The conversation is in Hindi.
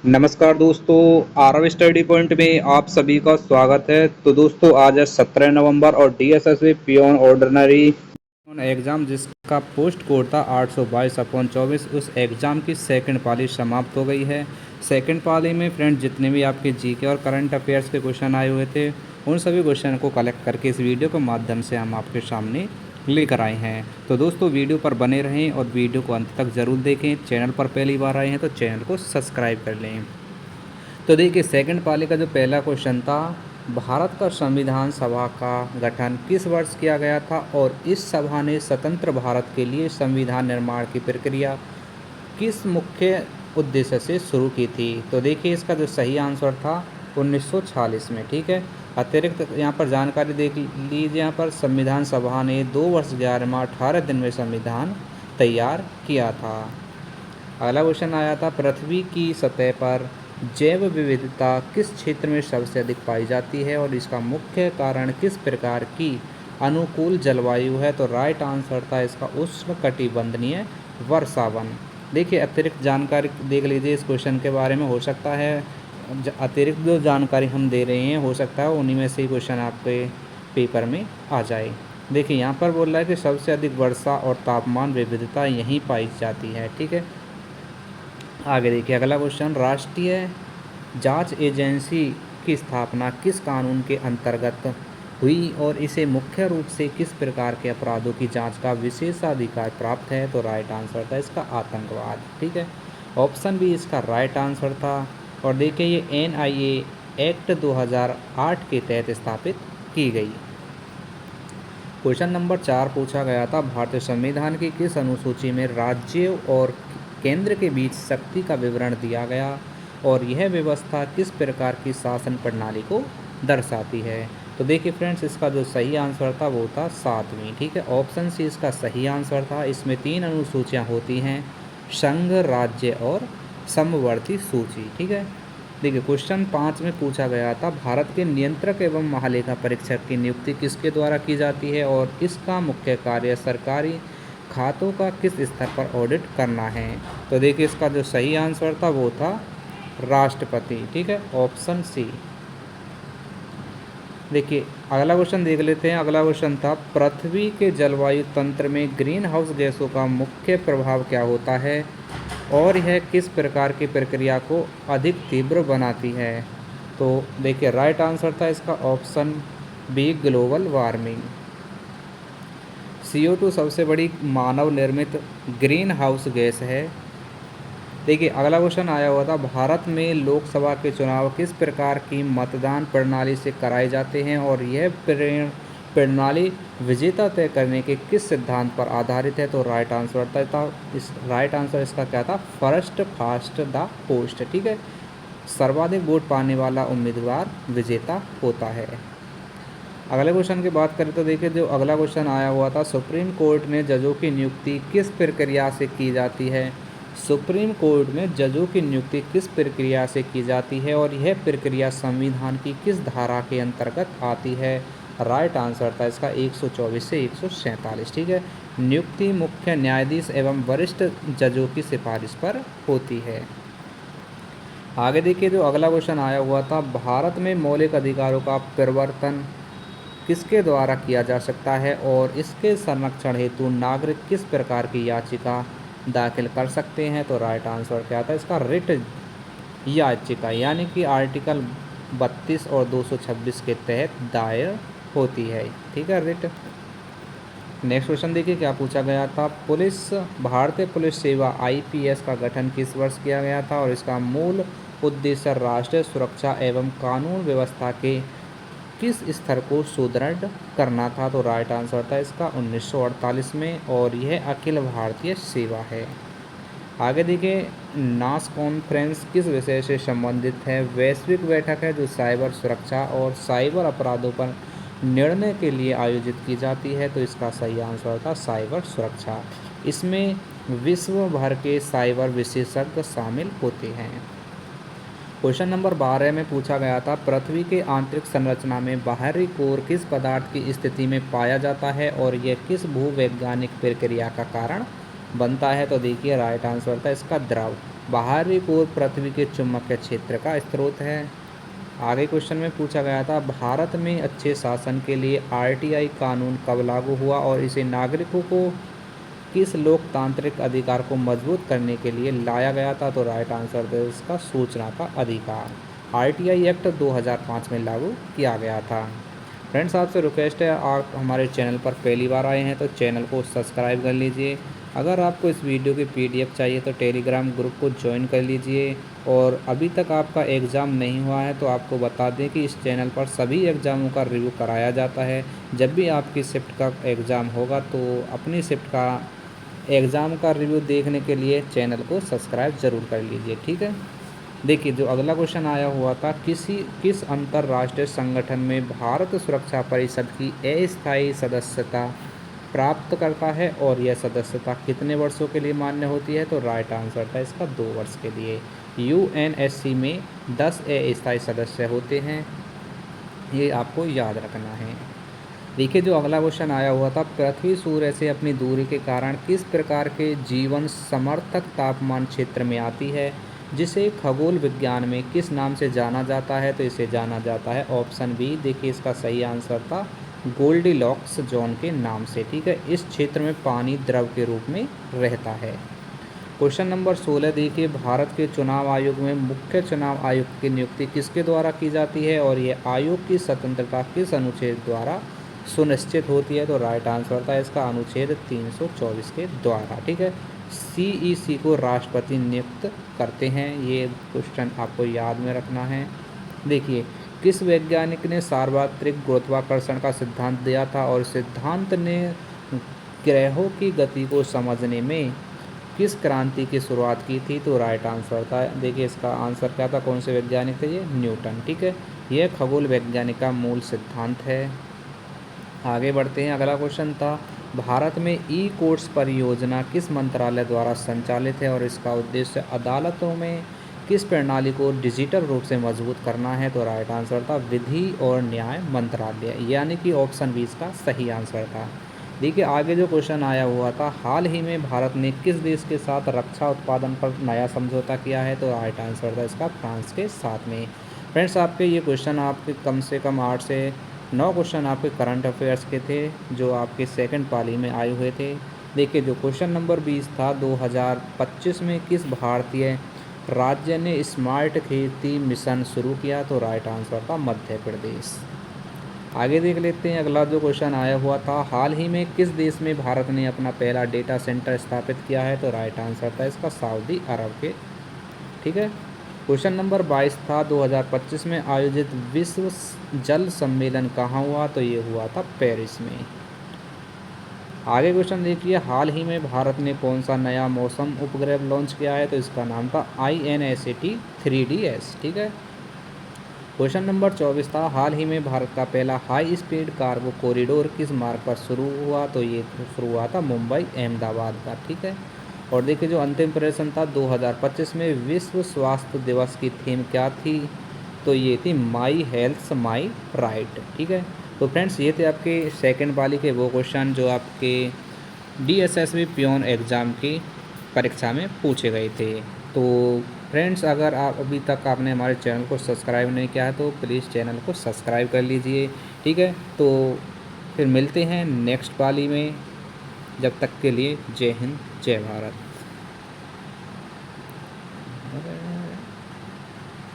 नमस्कार दोस्तों, आरव स्टडी पॉइंट में आप सभी का स्वागत है। तो दोस्तों आज है 17 नवंबर और डीएसएसबी पियोन ऑर्डिनरी एग्ज़ाम जिसका पोस्ट कोड था 822/24, उस एग्ज़ाम की सेकंड पाली समाप्त हो गई है। सेकंड पाली में फ्रेंड जितने भी आपके जीके और करंट अफेयर्स के क्वेश्चन आए हुए थे, उन सभी क्वेश्चन को कलेक्ट करके इस वीडियो के माध्यम से हम आपके सामने लेकर आए हैं। तो दोस्तों वीडियो पर बने रहें और वीडियो को अंत तक ज़रूर देखें। चैनल पर पहली बार आए हैं तो चैनल को सब्सक्राइब कर लें। तो देखिए सेकंड पाली का जो पहला क्वेश्चन था, भारत का संविधान सभा का गठन किस वर्ष किया गया था और इस सभा ने स्वतंत्र भारत के लिए संविधान निर्माण की प्रक्रिया किस मुख्य उद्देश्य से शुरू की थी। तो देखिए इसका जो सही आंसर था 1946 में। ठीक है, अतिरिक्त यहाँ पर जानकारी देख लीजिए। यहाँ पर संविधान सभा ने 2 वर्ष 11 माह 18 दिन में संविधान तैयार किया था। अगला क्वेश्चन आया था, पृथ्वी की सतह पर जैव विविधता किस क्षेत्र में सबसे अधिक पाई जाती है और इसका मुख्य कारण किस प्रकार की अनुकूल जलवायु है। तो राइट आंसर था इसका उष्णकटिबंधीय वर्षावन। देखिए अतिरिक्त जानकारी देख लीजिए इस क्वेश्चन के बारे में। हो सकता है अतिरिक्त जो जानकारी हम दे रहे हैं, हो सकता है उन्हीं में से ही क्वेश्चन आपके पेपर में आ जाए। देखिए यहाँ पर बोल रहा है कि सबसे अधिक वर्षा और तापमान विविधता यहीं पाई जाती है। ठीक है, आगे देखिए अगला क्वेश्चन, राष्ट्रीय जांच एजेंसी की स्थापना किस कानून के अंतर्गत हुई और इसे मुख्य रूप से किस प्रकार के अपराधों की जांच का विशेषाधिकार प्राप्त है। तो राइट आंसर था इसका आतंकवाद। ठीक है, ऑप्शन बी इसका राइट आंसर था। और देखिए ये एनआईए एक्ट 2008 के तहत स्थापित की गई। क्वेश्चन नंबर 4 पूछा गया था, भारतीय संविधान की किस अनुसूची में राज्यों और केंद्र के बीच शक्ति का विवरण दिया गया और यह व्यवस्था किस प्रकार की शासन प्रणाली को दर्शाती है। तो देखिए फ्रेंड्स इसका जो सही आंसर था वो था 7वीं। ठीक है, ऑप्शन सी इसका सही आंसर था। इसमें 3 अनुसूचियाँ होती हैं, संघ, राज्य और समवर्ती सूची। ठीक है, देखिए क्वेश्चन 5 में पूछा गया था, भारत के नियंत्रक एवं महालेखा परीक्षक की नियुक्ति किसके द्वारा की जाती है और इसका मुख्य कार्य सरकारी खातों का किस स्तर पर ऑडिट करना है। तो देखिए इसका जो सही आंसर था वो था राष्ट्रपति। ठीक है, ऑप्शन सी। देखिए अगला क्वेश्चन देख लेते हैं। अगला क्वेश्चन था, पृथ्वी के जलवायु तंत्र में ग्रीन हाउस गैसों का मुख्य प्रभाव क्या होता है और यह किस प्रकार की प्रक्रिया को अधिक तीव्र बनाती है। तो देखिए राइट आंसर था इसका option B, global warming. CO2 सबसे बड़ी मानव निर्मित ग्रीन हाउस गैस है। देखिए अगला क्वेश्चन आया हुआ था, भारत में लोकसभा के चुनाव किस प्रकार की मतदान प्रणाली से कराए जाते हैं और यह प्रणाली विजेता तय करने के किस सिद्धांत पर आधारित है। तो राइट आंसर था इस राइट आंसर इसका क्या था, फर्स्ट फास्ट द पोस्ट। ठीक है, सर्वाधिक वोट पाने वाला उम्मीदवार विजेता होता है। अगले क्वेश्चन की बात करें तो देखिए जो अगला क्वेश्चन आया हुआ था, सुप्रीम कोर्ट में जजों की नियुक्ति किस प्रक्रिया से की जाती है। सुप्रीम कोर्ट में जजों की नियुक्ति किस प्रक्रिया से की जाती है और यह प्रक्रिया संविधान की किस धारा के अंतर्गत आती है। राइट आंसर था इसका 124 से 147। ठीक है, नियुक्ति मुख्य न्यायाधीश एवं वरिष्ठ जजों की सिफारिश पर होती है। आगे देखिए जो अगला क्वेश्चन आया हुआ था, भारत में मौलिक अधिकारों का प्रवर्तन किसके द्वारा किया जा सकता है और इसके संरक्षण हेतु नागरिक किस प्रकार की याचिका दाखिल कर सकते हैं। तो राइट आंसर क्या था इसका, रिट याचिका, यानी कि आर्टिकल 32 और 226 के तहत दायर होती है। ठीक है, रिट। नेक्स्ट क्वेश्चन देखिए क्या पूछा गया था, भारतीय पुलिस सेवा IPS का गठन किस वर्ष किया गया था और इसका मूल उद्देश्य राष्ट्रीय सुरक्षा एवं कानून व्यवस्था के किस स्तर को सुदृढ़ करना था। तो राइट आंसर था इसका 1948 में और यह अखिल भारतीय सेवा है। आगे देखिए, नास कॉन्फ्रेंस किस विषय से संबंधित है। वैश्विक बैठक है जो साइबर सुरक्षा और साइबर अपराधों पर निर्णय के लिए आयोजित की जाती है। तो इसका सही आंसर था साइबर सुरक्षा। इसमें विश्व भर के साइबर विशेषज्ञ शामिल होते हैं। क्वेश्चन नंबर 12 में पूछा गया था, पृथ्वी के आंतरिक संरचना में बाहरी कोर किस पदार्थ की स्थिति में पाया जाता है और यह किस भूवैज्ञानिक प्रक्रिया का कारण बनता है। तो देखिए राइट आंसर था इसका द्रव। बाहरी कोर पृथ्वी के चुंबकीय क्षेत्र का स्रोत है। आगे क्वेश्चन में पूछा गया था, भारत में अच्छे शासन के लिए आरटीआई कानून कब लागू हुआ और इसे नागरिकों को किस लोकतांत्रिक अधिकार को मजबूत करने के लिए लाया गया था? तो राइट आंसर है इसका सूचना का अधिकार। आरटीआई एक्ट 2005 में लागू किया गया था। फ्रेंड्स, आपसे रिक्वेस्ट है, आप हमारे चैनल पर पहली बार आए हैं तो चैनल को सब्सक्राइब कर लीजिए। अगर आपको इस वीडियो की पीडीएफ चाहिए तो टेलीग्राम ग्रुप को ज्वाइन कर लीजिए। और अभी तक आपका एग्ज़ाम नहीं हुआ है तो आपको बता दें कि इस चैनल पर सभी एग्ज़ामों का रिव्यू कराया जाता है। जब भी आपकी शिफ्ट का एग्ज़ाम होगा तो अपनी शिफ्ट का एग्ज़ाम का रिव्यू देखने के लिए चैनल को सब्सक्राइब ज़रूर कर लीजिए, ठीक है। देखिए, जो अगला क्वेश्चन आया हुआ था, किस अंतर्राष्ट्रीय संगठन में भारत सुरक्षा परिषद की अस्थायी सदस्यता प्राप्त करता है और यह सदस्यता कितने वर्षों के लिए मान्य होती है? तो राइट आंसर था इसका 2 वर्ष के लिए। यूएनएससी में 10 अस्थायी सदस्य होते हैं, ये आपको याद रखना है। देखिए, जो अगला क्वेश्चन आया हुआ था, पृथ्वी सूर्य से अपनी दूरी के कारण किस प्रकार के जीवन समर्थक तापमान क्षेत्र में आती है, जिसे खगोल विज्ञान में किस नाम से जाना जाता है? तो इसे जाना जाता है ऑप्शन बी, देखिए इसका सही आंसर था गोल्डीलॉक्स जोन के नाम से, ठीक है। इस क्षेत्र में पानी द्रव के रूप में रहता है। क्वेश्चन नंबर 16 देखिए, भारत के चुनाव आयोग में मुख्य चुनाव आयुक्त की नियुक्ति किसके द्वारा की जाती है और ये आयोग की स्वतंत्रता किस अनुच्छेद द्वारा सुनिश्चित होती है? तो राइट आंसर था इसका अनुच्छेद 324 के द्वारा, ठीक है। सीईसी को राष्ट्रपति नियुक्त करते हैं, ये क्वेश्चन आपको याद में रखना है। देखिए, किस वैज्ञानिक ने सार्वत्रिक गुरुत्वाकर्षण का सिद्धांत दिया था और सिद्धांत ने ग्रहों की गति को समझने में किस क्रांति की शुरुआत की थी? तो राइट आंसर था, देखिए इसका आंसर क्या था, कौन से वैज्ञानिक थे? ये न्यूटन, ठीक है। यह खगोल वैज्ञानिक का मूल सिद्धांत है। आगे बढ़ते हैं, अगला क्वेश्चन था, भारत में ई कोर्ट्स परियोजना किस मंत्रालय द्वारा संचालित है और इसका उद्देश्य अदालतों में किस प्रणाली को डिजिटल रूप से मजबूत करना है? तो राइट आंसर था विधि और न्याय मंत्रालय, यानी कि ऑप्शन 20 का सही आंसर था। देखिए, आगे जो क्वेश्चन आया हुआ था, हाल ही में भारत ने किस देश के साथ रक्षा उत्पादन पर नया समझौता किया है? तो राइट आंसर था इसका फ्रांस के साथ में। फ्रेंड्स, आपके ये क्वेश्चन आपके कम से कम 8 से 9 क्वेश्चन आपके करंट अफेयर्स के थे जो आपके सेकंड पाली में आए हुए थे। देखिए, जो क्वेश्चन नंबर 20 था, 2025 में किस भारतीय राज्य ने स्मार्ट खेती मिशन शुरू किया? तो राइट आंसर था मध्य प्रदेश। आगे देख लेते हैं, अगला जो क्वेश्चन आया हुआ था, हाल ही में किस देश में भारत ने अपना पहला डेटा सेंटर स्थापित किया है? तो राइट आंसर था इसका सऊदी अरब के, ठीक है। क्वेश्चन नंबर 22 था, 2025 में आयोजित विश्व जल सम्मेलन कहाँ हुआ? तो ये हुआ था पेरिस में। आगे क्वेश्चन देखिए, हाल ही में भारत ने कौन सा नया मौसम उपग्रह लॉन्च किया है? तो इसका नाम था INSAT 3DS, ठीक है। क्वेश्चन नंबर 24 था, हाल ही में भारत का पहला हाई स्पीड कार्गो कॉरिडोर किस मार्ग पर शुरू हुआ? तो ये शुरू हुआ था मुंबई अहमदाबाद का, ठीक है। और देखिए, जो अंतिम प्रश्न था, 2025 में विश्व स्वास्थ्य दिवस की थीम क्या थी? तो ये थी माई हेल्थ माई राइट, ठीक है। तो फ्रेंड्स, ये थे आपके सेकंड वाली के वो क्वेश्चन जो आपके DSSB पियोन एग्ज़ाम की परीक्षा में पूछे गए थे। तो फ्रेंड्स, अगर आप अभी तक आपने हमारे चैनल को सब्सक्राइब नहीं किया है तो प्लीज़ चैनल को सब्सक्राइब कर लीजिए, ठीक है। तो फिर मिलते हैं नेक्स्ट पाली में, जब तक के लिए जय हिंद जय भारत।